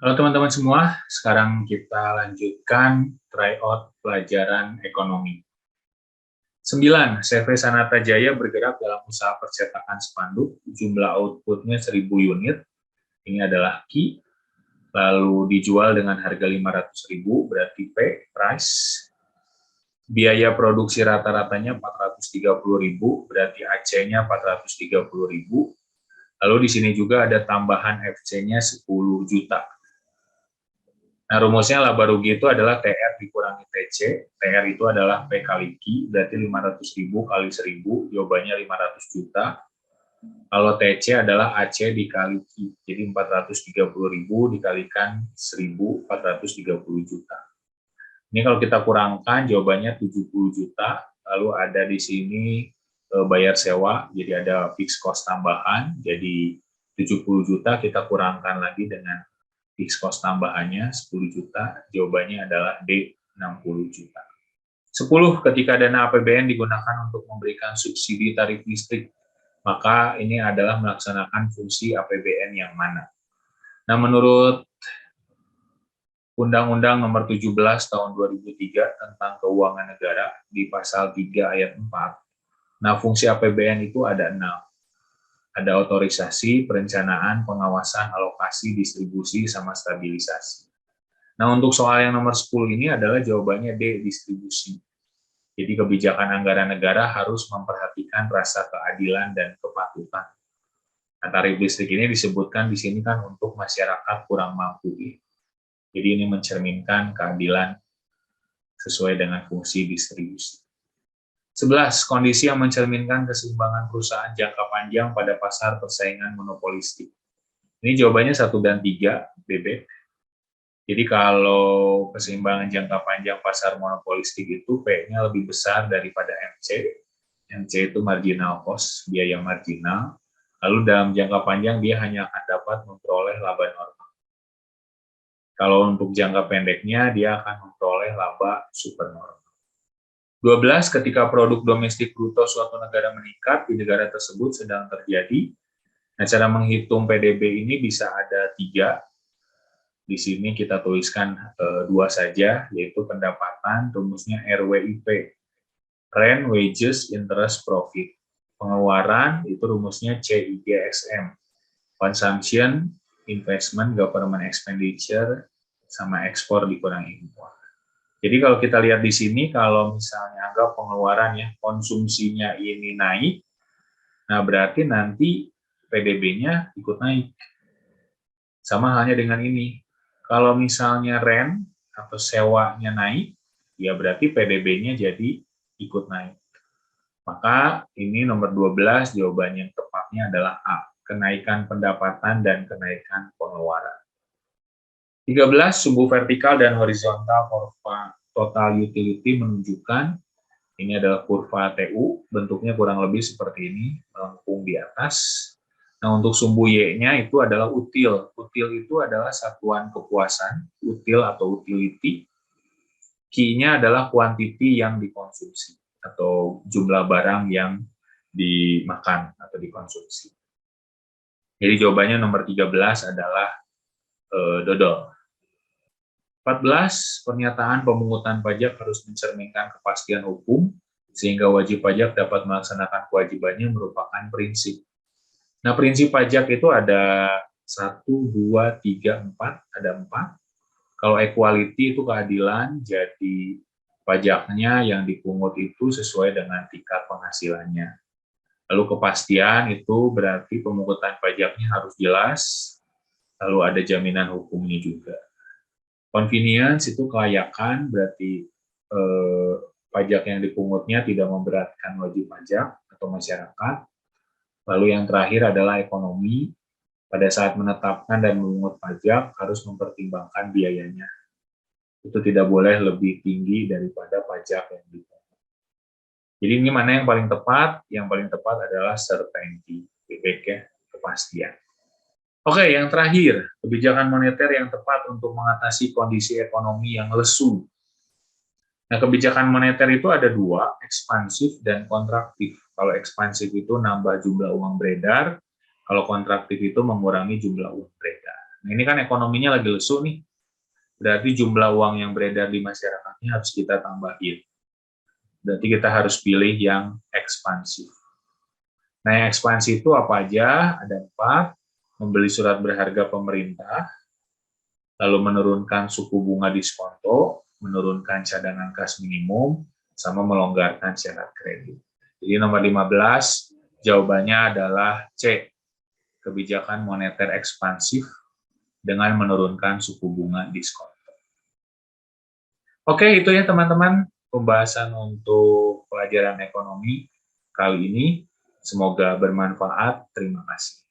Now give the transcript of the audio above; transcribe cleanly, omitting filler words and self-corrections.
Halo teman-teman semua, sekarang kita lanjutkan tryout pelajaran ekonomi. 9. CV Sanata Jaya bergerak dalam usaha percetakan spanduk, jumlah outputnya 1000 unit, ini adalah key, lalu dijual dengan harga 500.000, berarti P, price. Biaya produksi rata-ratanya 430.000, berarti AC-nya 430.000. Lalu di sini juga ada tambahan FC-nya 10 juta. Nah, rumusnya laba rugi itu adalah TR dikurangi TC. TR itu adalah P kali Q, berarti 500.000 kali 1000, jawabannya 500 juta. Kalau TC adalah AC dikali Q, jadi 430.000 dikalikan 1000, 430 juta. Ini kalau kita kurangkan, jawabannya 70 juta. Lalu ada di sini bayar sewa, jadi ada fixed cost tambahan, jadi 70 juta kita kurangkan lagi dengan fixed cost tambahannya 10 juta, jawabannya adalah D, 60 juta. 10. Ketika dana APBN digunakan untuk memberikan subsidi tarif listrik, maka ini adalah melaksanakan fungsi APBN yang mana? Nah, menurut Undang-Undang Nomor 17 Tahun 2003 tentang Keuangan Negara di Pasal 3 Ayat 4, nah fungsi APBN itu ada 6. Ada otorisasi, perencanaan, pengawasan, alokasi, distribusi, sama stabilisasi. Nah, untuk soal yang nomor 10 ini adalah jawabannya D, distribusi. Jadi kebijakan anggaran negara harus memperhatikan rasa keadilan dan kepatutan. Nah, tarif listrik ini disebutkan di sini kan untuk masyarakat kurang mampu. Jadi ini mencerminkan keadilan sesuai dengan fungsi distribusi. 11. Kondisi yang mencerminkan keseimbangan perusahaan jangka panjang pada pasar persaingan monopolistik. Ini jawabannya 1 dan 3, bebek. Jadi kalau keseimbangan jangka panjang pasar monopolistik itu P-nya lebih besar daripada MC. MC itu marginal cost, biaya marginal. Lalu dalam jangka panjang dia hanya akan dapat memperoleh laba normal. Kalau untuk jangka pendeknya dia akan memperoleh laba supernormal. 12. Ketika produk domestik bruto suatu negara meningkat, di negara tersebut sedang terjadi. Nah, cara menghitung PDB ini bisa ada 3. Di sini kita tuliskan 2 saja, yaitu pendapatan, rumusnya RWIP. Rent, wages, interest, profit. Pengeluaran, itu rumusnya CIGSM. Consumption, investment, government expenditure, sama ekspor dikurangi impor. Jadi kalau kita lihat di sini, kalau misalnya anggap pengeluaran ya, konsumsinya ini naik, nah berarti nanti PDB-nya ikut naik. Sama halnya dengan ini. Kalau misalnya rent atau sewanya naik, ya berarti PDB-nya jadi ikut naik. Maka ini nomor 12, jawaban yang tepatnya adalah A, kenaikan pendapatan dan kenaikan pengeluaran. 13. Sumbu vertikal dan horizontal kurva total utility menunjukkan, ini adalah kurva TU, bentuknya kurang lebih seperti ini, melengkung di atas. Nah, untuk sumbu Y-nya itu adalah util. Util itu adalah satuan kepuasan, util atau utility. Q-nya adalah quantity yang dikonsumsi, atau jumlah barang yang dimakan atau dikonsumsi. Jadi jawabannya nomor 13 adalah dodol. 14. Pernyataan pemungutan pajak harus mencerminkan kepastian hukum, sehingga wajib pajak dapat melaksanakan kewajibannya merupakan prinsip. Nah, prinsip pajak itu ada 1, 2, 3, 4, ada 4. Kalau equality itu keadilan, jadi pajaknya yang dipungut itu sesuai dengan tingkat penghasilannya. Lalu kepastian itu berarti pemungutan pajaknya harus jelas, lalu ada jaminan hukumnya juga. Convenience itu kelayakan, berarti pajak yang dipungutnya tidak memberatkan wajib pajak atau masyarakat. Lalu yang terakhir adalah ekonomi, pada saat menetapkan dan memungut pajak harus mempertimbangkan biayanya. Itu tidak boleh lebih tinggi daripada pajak yang dipungut. Jadi ini mana yang paling tepat? Yang paling tepat adalah certainty, ya, kepastian. Oke, yang terakhir, kebijakan moneter yang tepat untuk mengatasi kondisi ekonomi yang lesu. Nah, kebijakan moneter itu ada 2, ekspansif dan kontraktif. Kalau ekspansif itu nambah jumlah uang beredar, kalau kontraktif itu mengurangi jumlah uang beredar. Nah, ini kan ekonominya lagi lesu nih, berarti jumlah uang yang beredar di masyarakatnya harus kita tambahin. Berarti kita harus pilih yang ekspansif. Nah, yang ekspansi itu apa aja? Ada 4, membeli surat berharga pemerintah, lalu menurunkan suku bunga diskonto, menurunkan cadangan kas minimum, sama melonggarkan syarat kredit. Jadi nomor 15, jawabannya adalah C, kebijakan moneter ekspansif dengan menurunkan suku bunga diskonto. Oke, itu ya teman-teman, pembahasan untuk pelajaran ekonomi kali ini. Semoga bermanfaat. Terima kasih.